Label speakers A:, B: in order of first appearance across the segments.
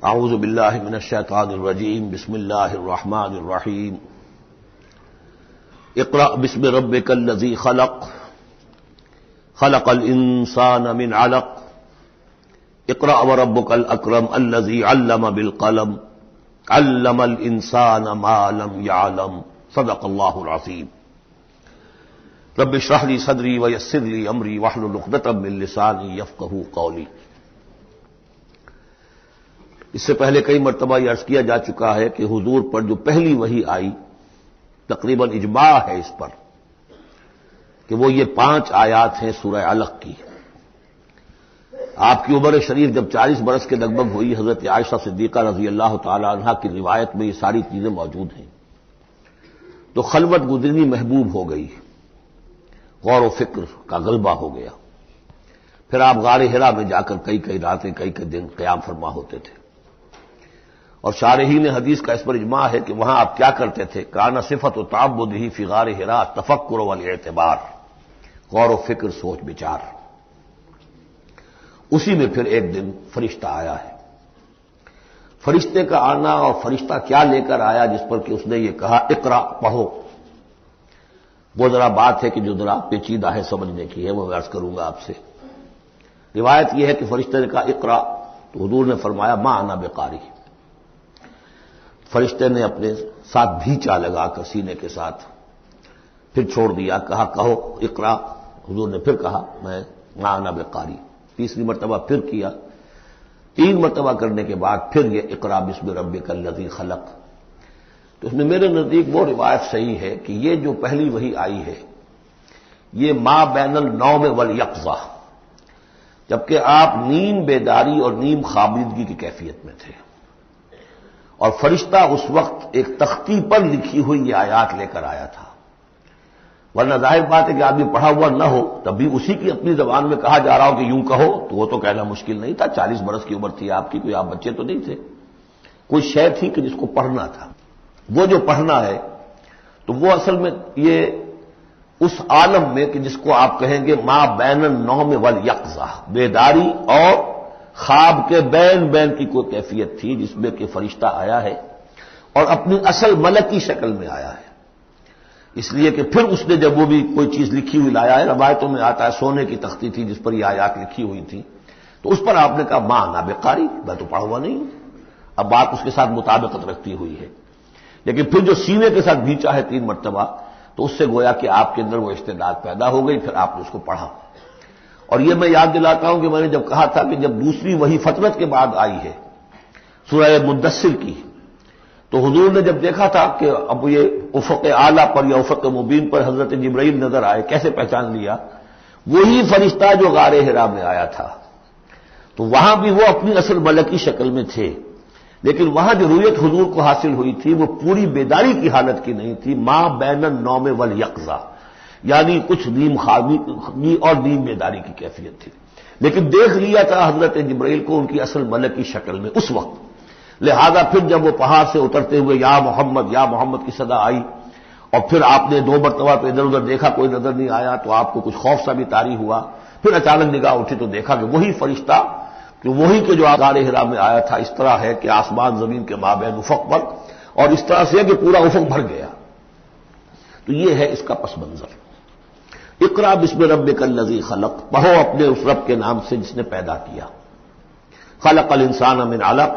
A: اعوذ باللہ من الشیطان الرجیم بسم اللہ الرحمن الرحیم اقرأ بسم ربک الذی خلق خلق الانسان من علق اقرأ وربک الاکرم الذی علم بالقلم علم الانسان ما لم يعلم صدق اللہ العظیم رب اشرح لی صدری ویسر لی امری واحلل عقدۃ من لسانی یفقہوا قولی۔ اس سے پہلے کئی مرتبہ یہ عرض کیا جا چکا ہے کہ حضور پر جو پہلی وحی آئی تقریباً اجماع ہے اس پر کہ وہ یہ 5 آیات ہیں سورہ علق کی۔ آپ کی عمر شریف جب 40 برس کے لگ بھگ ہوئی، حضرت عائشہ صدیقہ رضی اللہ تعالی عنہا کی روایت میں یہ ساری چیزیں موجود ہیں، تو خلوت گزرنی محبوب ہو گئی، غور و فکر کا غلبہ ہو گیا۔ پھر آپ غار حرا میں جا کر کئی راتیں کئی دن قیام فرما ہوتے تھے، اور شارحین حدیث کا اس پر اجماع ہے کہ وہاں آپ کیا کرتے تھے؟ کان صفت و تعبدہ فی غار حرا تفکر والاعتبار، غور و فکر، سوچ بچار۔ اسی میں پھر ایک دن فرشتہ آیا ہے۔ فرشتے کا آنا اور فرشتہ کیا لے کر آیا جس پر کہ اس نے یہ کہا اقرا، پڑھو، وہ ذرا بات ہے کہ جو ذرا پیچیدہ ہے، سمجھنے کی ہے، وہ عرض کروں گا آپ سے۔ روایت یہ ہے کہ فرشتے نے کہا اقرا، تو حضور نے فرمایا ما انا بقاری۔ فرشتے نے اپنے ساتھ بھیچا لگا کر سینے کے ساتھ، پھر چھوڑ دیا، کہا کہو اقرا۔ حضور نے پھر کہا میں ما انا بقاری۔ تیسری مرتبہ پھر کیا، 3 مرتبہ کرنے کے بعد پھر یہ اقرا بسم ربک الذی خلق۔ تو اس میں میرے نزدیک وہ روایت صحیح ہے کہ یہ جو پہلی وحی آئی ہے یہ ما بین النوم والیقظہ، جبکہ آپ نیم بیداری اور نیم خوابیدگی کی کیفیت میں تھے، اور فرشتہ اس وقت ایک تختی پر لکھی ہوئی یہ آیات لے کر آیا تھا۔ ورنہ ظاہر بات ہے کہ آدمی پڑھا ہوا نہ ہو تب بھی اسی کی اپنی زبان میں کہا جا رہا ہو کہ یوں کہو، تو وہ تو کہنا مشکل نہیں تھا۔ 40 برس کی عمر تھی آپ کی، کوئی آپ بچے تو نہیں تھے، کوئی شے تھی کہ جس کو پڑھنا تھا۔ وہ جو پڑھنا ہے تو وہ اصل میں یہ اس عالم میں کہ جس کو آپ کہیں گے ما بین النوم والیقظہ، بیداری اور خواب کے بین کی کوئی کیفیت تھی جس میں کہ فرشتہ آیا ہے اور اپنی اصل ملکی شکل میں آیا ہے۔ اس لیے کہ پھر اس نے جب وہ بھی کوئی چیز لکھی ہوئی لایا ہے، روایتوں میں آتا ہے سونے کی تختی تھی جس پر یہ آیات لکھی ہوئی تھی، تو اس پر آپ نے کہا ما انا بقاری، میں تو پڑھا ہوا نہیں ہوں۔ اب بات اس کے ساتھ مطابقت رکھتی ہوئی ہے، لیکن پھر جو سینے کے ساتھ بھیچا ہے 3 مرتبہ، تو اس سے گویا کہ آپ کے اندر وہ استعداد پیدا ہو گئی، پھر آپ نے اس کو پڑھا۔ اور یہ میں یاد دلاتا ہوں کہ میں نے جب کہا تھا کہ جب دوسری وحی فترت کے بعد آئی ہے سورہ مدثر کی، تو حضور نے جب دیکھا تھا کہ اب یہ افق اعلیٰ پر یا افق مبین پر حضرت جبرائیل نظر آئے، کیسے پہچان لیا؟ وہی فرشتہ جو غار حرا میں آیا تھا، تو وہاں بھی وہ اپنی اصل ملکی شکل میں تھے، لیکن وہاں جو رؤیت حضور کو حاصل ہوئی تھی وہ پوری بیداری کی حالت کی نہیں تھی، ما بین النوم والیقظہ، یعنی کچھ نیم خوابی اور نیم بیداری کی کیفیت تھی، لیکن دیکھ لیا تھا حضرت جبرائیل کو ان کی اصل ملکی شکل میں اس وقت۔ لہذا پھر جب وہ پہاڑ سے اترتے ہوئے یا محمد کی صدا آئی، اور پھر آپ نے 2 مرتبہ تو ادھر ادھر دیکھا، کوئی نظر نہیں آیا، تو آپ کو کچھ خوف سا بھی طاری ہوا۔ پھر اچانک نگاہ اٹھی تو دیکھا کہ وہی فرشتہ کہ وہی کے جو غار حرا میں آیا تھا، اس طرح ہے کہ آسمان زمین کے مابین افق پر، اور اس طرح سے کہ پورا افق بھر گیا۔ تو یہ ہے اس کا پس منظر۔ اقرا بسم ربک الذی خلق، پڑھو اپنے اس رب کے نام سے جس نے پیدا کیا۔ خلق الانسان من علق،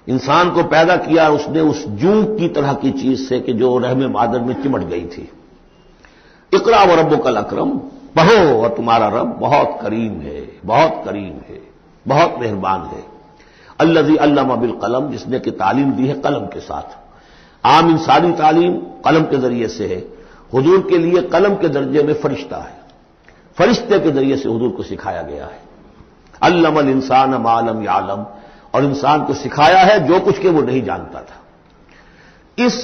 A: انسان کو پیدا کیا اس نے اس جوں کی طرح کی چیز سے کہ جو رحم مادر میں چمٹ گئی تھی۔ اقرا وربک الاکرم، پڑھو اور تمہارا رب بہت کریم ہے، بہت کریم ہے، بہت مہربان ہے۔ الذی علم بالقلم، جس نے کہ تعلیم دی ہے قلم کے ساتھ۔ عام انسانی تعلیم قلم کے ذریعے سے ہے، حضور کے لیے قلم کے درجے میں فرشتہ ہے، فرشتے کے ذریعے سے حضور کو سکھایا گیا ہے۔ علم الانسان ما لم یعلم، اور انسان کو سکھایا ہے جو کچھ کہ وہ نہیں جانتا تھا۔ اس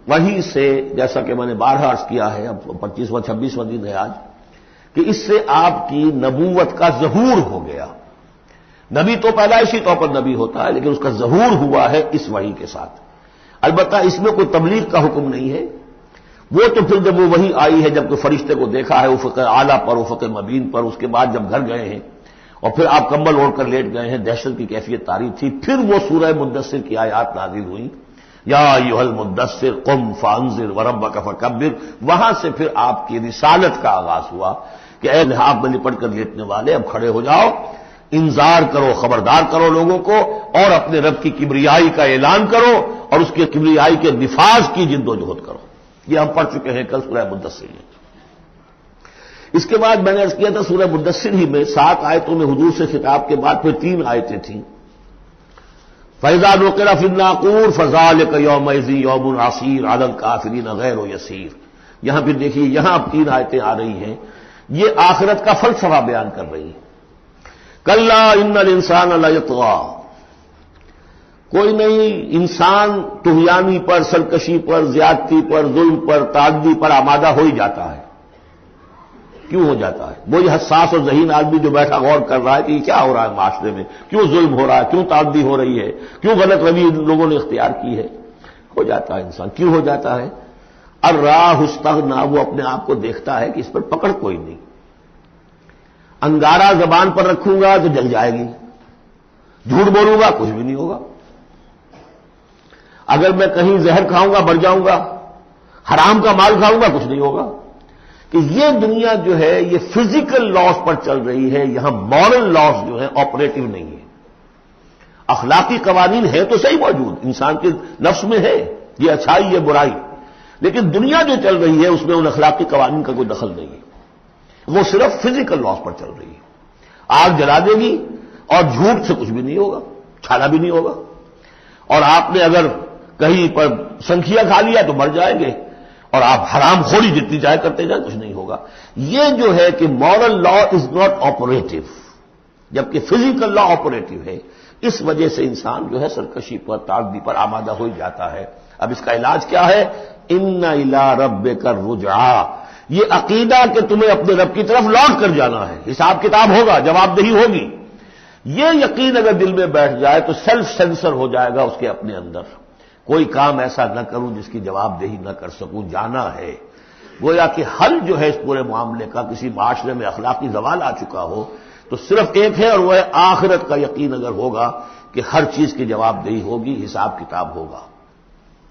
A: وحی سے، جیسا کہ میں نے بارہا عرض کیا ہے، اب 25واں 26واں دن ہے آج، کہ اس سے آپ کی نبوت کا ظہور ہو گیا۔ نبی تو پیدائشی طور پر نبی ہوتا ہے، لیکن اس کا ظہور ہوا ہے اس وحی کے ساتھ۔ البتہ اس میں کوئی تبلیغ کا حکم نہیں ہے، وہ تو پھر جب وہ وحی آئی ہے، جب کہ فرشتے کو دیکھا ہے افق اعلیٰ پر، افق مبین پر، اس کے بعد جب گھر گئے ہیں اور پھر آپ کمبل اوڑھ کر لیٹ گئے ہیں، دہشت کی کیفیت طاری تھی. پھر وہ سورہ مدثر کی آیات نازل ہوئی، یا ایھا المدثر قم فانذر وربک فکبر. وہاں سے پھر آپ کی رسالت کا آغاز ہوا کہ اے لحاف میں لپٹ کر لیٹنے والے، اب کھڑے ہو جاؤ، انذار کرو، خبردار کرو لوگوں کو، اور اپنے رب کی کبریائی کا اعلان کرو اور اس کی کبریائی کے نفاذ کی جد و جہد کرو. یہ ہم پڑھ چکے ہیں کل سورہ مدثر میں. اس کے بعد میں نے عرض کیا تھا سورہ مدثر ہی میں 7 آیتوں میں حضور سے خطاب کے بعد پھر 3 آیتیں تھیں. فَإِذَا نُقِرَ فِي النَّاقُورِ فَذَلِكَ يَوْمَئِذٍ يَوْمٌ عَسِيرٌ عَلَى الْكَافِرِينَ غَيْرُ يَسِيرٌ. یہاں پھر دیکھیے، یہاں اب 3 آیتیں آ رہی ہیں، یہ آخرت کا فلسفہ بیان کر رہی ہیں. کَلَّا إِنَّ الْإِنسَانَ لَيَطْغَىٰ. کوئی نہیں، انسان طغیانی پر، سرکشی پر، زیادتی پر، ظلم پر، تعدی پر آمادہ ہو ہی جاتا ہے. کیوں ہو جاتا ہے؟ وہی حساس اور ذہین آدمی جو بیٹھا غور کر رہا ہے کہ یہ کیا ہو رہا ہے معاشرے میں، کیوں ظلم ہو رہا ہے، کیوں تعدی ہو رہی ہے، کیوں غلط روی لوگوں نے اختیار کی ہے. ہو جاتا ہے انسان. کیوں ہو جاتا ہے؟ الراہ استغنا، وہ اپنے آپ کو دیکھتا ہے کہ اس پر پکڑ کوئی نہیں. انگارہ زبان پر رکھوں گا تو جل جائے گی، جھوٹ بولوں گا کچھ بھی نہیں ہوگا، اگر میں کہیں زہر کھاؤں گا مر جاؤں گا، حرام کا مال کھاؤں گا کچھ نہیں ہوگا. کہ یہ دنیا جو ہے یہ فزیکل لاز پر چل رہی ہے، یہاں مورل لاز جو ہے آپریٹو نہیں ہے. اخلاقی قوانین ہے تو صحیح موجود، انسان کے نفس میں ہے، یہ اچھائی یہ برائی، لیکن دنیا جو چل رہی ہے اس میں ان اخلاقی قوانین کا کوئی دخل نہیں ہے. وہ صرف فزیکل لاز پر چل رہی ہے. آگ جلا دے گی اور جھوٹ سے کچھ بھی نہیں ہوگا، چھالا بھی نہیں ہوگا. اور آپ نے اگر کہیں پر سنکھیا کھا لیا تو مر جائیں گے، اور آپ حرام خوری جتنی چاہے کرتے جائیں کچھ نہیں ہوگا. یہ جو ہے کہ moral law is not operative, جبکہ فزیکل لا آپریٹو ہے. اس وجہ سے انسان جو ہے سرکشی پر، تعدی پر آمادہ ہو جاتا ہے. اب اس کا علاج کیا ہے؟ ان الی ربک الرجعی. یہ عقیدہ کہ تمہیں اپنے رب کی طرف لوٹ کر جانا ہے، حساب کتاب ہوگا، جواب دہی ہوگی. یہ یقین اگر دل میں بیٹھ جائے تو سیلف سینسر ہو جائے گا اس کے اپنے اندر. کوئی کام ایسا نہ کروں جس کی جواب دہی نہ کر سکوں. جانا ہے. گویا کہ حل جو ہے اس پورے معاملے کا، کسی معاشرے میں اخلاقی زوال آ چکا ہو تو صرف ایک ہے، اور وہ ہے آخرت کا یقین اگر ہوگا کہ ہر چیز کی جواب دہی ہوگی، حساب کتاب ہوگا.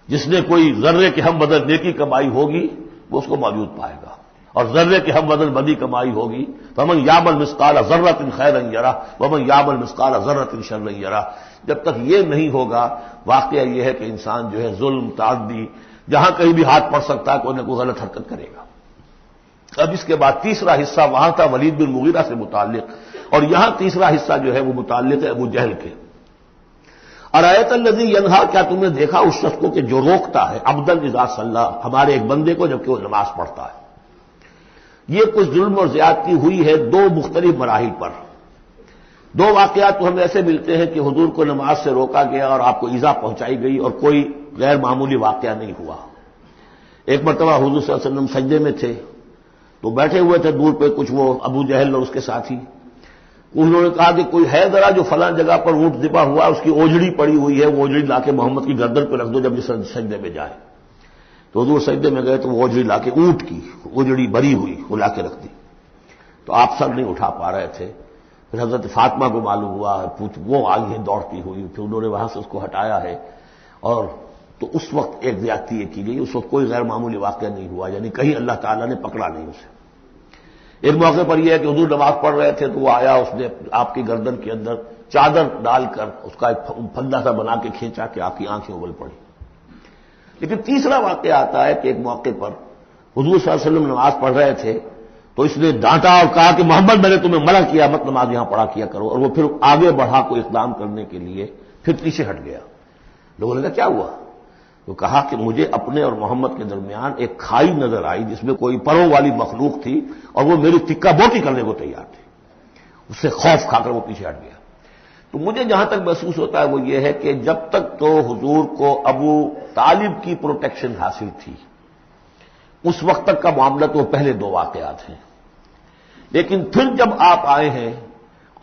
A: جس نے کوئی ذرے کے ہم بدل نیکی کمائی ہوگی وہ اس کو موجود پائے گا، اور ذرے کے ہم بدل بدی کمائی ہوگی. فمن یعمل مثقال ذرۃ خیرا یرہ ومن یعمل مثقال ذرۃ شرا یرہ. جب تک یہ نہیں ہوگا، واقعہ یہ ہے کہ انسان جو ہے ظلم، تعدی، جہاں کہیں بھی ہاتھ پڑ سکتا ہے کوئی نہ کوئی غلط حرکت کرے گا. اب اس کے بعد تیسرا حصہ وہاں تھا ولید بن مغیرہ سے متعلق، اور یہاں تیسرا حصہ جو ہے وہ متعلق ہے ابو جہل کے. ارایت الذی ینہا، کیا تم نے دیکھا اس شخص کو کہ جو روکتا ہے، عبدا اذا صلی، ہمارے ایک بندے کو جبکہ وہ نماز پڑھتا ہے. یہ کچھ ظلم اور زیادتی ہوئی ہے 2 مختلف مراحل پر. 2 واقعات تو ہمیں ایسے ملتے ہیں کہ حضور کو نماز سے روکا گیا اور آپ کو ایذا پہنچائی گئی اور کوئی غیر معمولی واقعہ نہیں ہوا. ایک مرتبہ حضور صلی اللہ علیہ وسلم سجدے میں تھے تو بیٹھے ہوئے تھے دور پہ کچھ وہ ابو جہل اور اس کے ساتھی. انہوں نے کہا کہ کوئی ہے ذرا جو فلاں جگہ پر اونٹ ذبح ہوا، اس کی اوجڑی پڑی ہوئی ہے، وہ اوجڑی لا کے محمد کی گردن پہ رکھ دو جب یہ سجدے میں جائے. تو حضور سجدے میں گئے تو وہ اوجڑی لا کے، اونٹ کی اوجڑی بری ہوئی وہ لا کے رکھ دی. تو آپ سر نہیں اٹھا پا رہے تھے. پھر حضرت فاطمہ کو معلوم ہوا ہے، وہ آئی ہے دوڑتی ہوئی، پھر انہوں نے وہاں سے اس کو ہٹایا ہے. اور تو اس وقت ایک زیادتی یہ کی گئی. اس وقت کوئی غیر معمولی واقعہ نہیں ہوا، یعنی کہیں اللہ تعالیٰ نے پکڑا نہیں اسے. ایک موقع پر یہ ہے کہ حضور نماز پڑھ رہے تھے تو وہ آیا، اس نے آپ کی گردن کے اندر چادر ڈال کر اس کا ایک پھندا سا بنا کے کھینچا کہ آپ کی آنکھیں ابل پڑی. لیکن تیسرا واقعہ آتا ہے کہ ایک موقع پر حضور صلی اللہ علیہ وسلم نماز پڑھ رہے تھے تو اس نے ڈانٹا اور کہا کہ محمد میں نے تمہیں منع کیا مت نماز یہاں پڑھا کیا کرو. اور وہ پھر آگے بڑھا کوئی اقدام کرنے کے لیے پھر پیچھے ہٹ گیا. لوگوں نے کہا کیا ہوا؟ تو کہا کہ مجھے اپنے اور محمد کے درمیان ایک کھائی نظر آئی جس میں کوئی پروں والی مخلوق تھی اور وہ میری تکا بوٹی کرنے کو تیار تھی. اس سے خوف کھا کر وہ پیچھے ہٹ گیا. تو مجھے جہاں تک محسوس ہوتا ہے وہ یہ ہے کہ جب تک تو حضور کو ابو طالب کی پروٹیکشن حاصل تھی اس وقت تک کا معاملہ تو پہلے 2 واقعات ہیں. لیکن پھر جب آپ آئے ہیں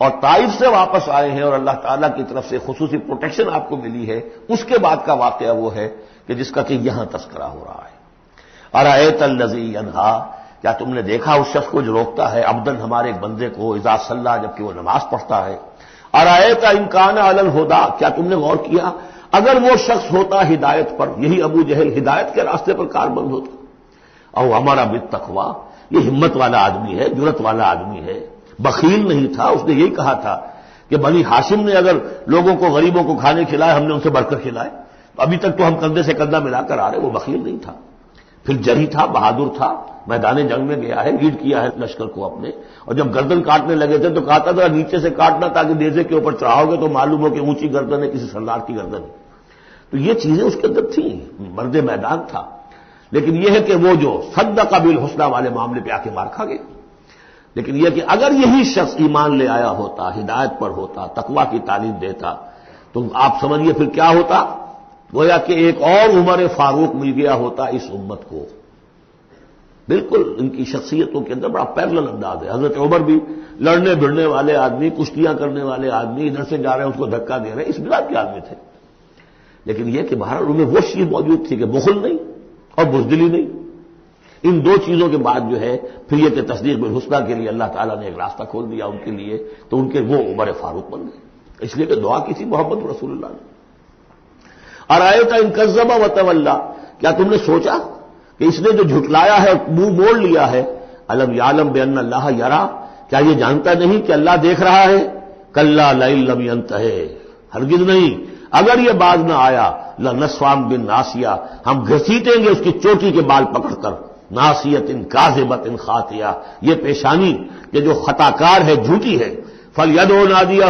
A: اور طائف سے واپس آئے ہیں اور اللہ تعالیٰ کی طرف سے خصوصی پروٹیکشن آپ کو ملی ہے، اس کے بعد کا واقعہ وہ ہے کہ جس کا کہ یہاں تذکرہ ہو رہا ہے. ارایت الذی ینہا، کیا تم نے دیکھا اس شخص کو جو روکتا ہے عبدن ہمارے ایک بندے کو اذا صلی جبکہ وہ نماز پڑھتا ہے، ارایت ان کان علی الہدی، کیا تم نے غور کیا اگر وہ شخص ہوتا ہدایت پر، یہی ابو جہل ہدایت کے راستے پر کاربند ہوتا، او ہمارا بالتقوی، یہ ہمت والا آدمی ہے، جرت والا آدمی ہے، بخیل نہیں تھا، اس نے یہی کہا تھا کہ بنی ہاشم نے اگر لوگوں کو غریبوں کو کھانے کھلائے ہم نے ان سے بڑھ کر کھلائے، ابھی تک تو ہم کندھے سے کندھا ملا کر آ رہے، وہ بخیل نہیں تھا، پھر جری تھا، بہادر تھا، میدان جنگ میں گیا ہے، لیڈ کیا ہے لشکر کو اپنے، اور جب گردن کاٹنے لگے تھے تو کہا تھا ذرا نیچے سے کاٹنا تاکہ نیزے کے اوپر چڑھاؤ گے تو معلوم ہو کہ اونچی گردن ہے کسی سردار کی گردن ہے، تو یہ چیزیں اس کے اندر تھیں، مرد میدان تھا، لیکن یہ ہے کہ وہ جو صدق بالحسنی والے معاملے پہ آ کے مار کھا گئے، لیکن یہ کہ اگر یہی شخص ایمان لے آیا ہوتا، ہدایت پر ہوتا، تقویٰ کی تعلیم دیتا، تو آپ سمجھیے پھر کیا ہوتا، گویا کہ ایک اور عمر فاروق مل گیا ہوتا اس امت کو، بالکل ان کی شخصیتوں کے اندر بڑا پیرلل انداز ہے، حضرت عمر بھی لڑنے بھڑنے والے آدمی، کشتیاں کرنے والے آدمی، ادھر سے جا رہے ہیں اس کو دھکا دے رہے ہیں، اس مزاج کے آدمی تھے، لیکن یہ کہ بہرحال ان میں وہ چیز موجود تھی کہ بخل نہیں اور بزدلی نہیں، ان دو چیزوں کے بعد جو ہے پھر یہ کہ تصدیق بالحسنی کے لیے اللہ تعالیٰ نے ایک راستہ کھول دیا ان کے لیے، تو ان کے وہ عمر فاروق بن گئے، اس لیے کہ دعا کی تھی محمد رسول اللہ نے۔ ارایت ان کذب وتولی، کیا تم نے سوچا کہ اس نے جو جھٹلایا ہے منہ موڑ لیا ہے، الم یعلم بان اللہ یرا، کیا یہ جانتا نہیں کہ اللہ دیکھ رہا ہے، کلا لئن لم ینتہ، ہرگز نہیں اگر یہ باز نہ آیا، لنسفعا بالناصیہ، ہم گھسیٹیں گے اس کی چوٹی کے بال پکڑ کر، ناصیۃ کاذبۃ خاطیہ، یہ پیشانی کہ جو خطا کار ہے، جھوٹی ہے، فلیدعو نادیہ،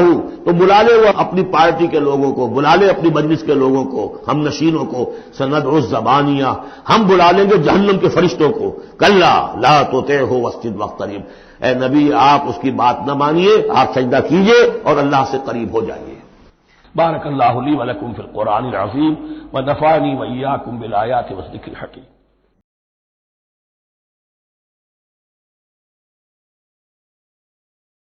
A: تو بلا لے وہ اپنی پارٹی کے لوگوں کو، بلا لے اپنی مجلس کے لوگوں کو، ہم نشینوں کو، سندعو الزبانیہ، ہم بلا لیں گے جہنم کے فرشتوں کو، کلا لا تطعہ واسجد واقترب، اے نبی آپ اس کی بات نہ مانیے، آپ سجدہ کیجئے اور اللہ سے قریب ہو جائیے۔ بارک اللہ لی ولکم فی القرآن العظیم ونفعنی وإیاکم بالآیات والذکر الحکیم۔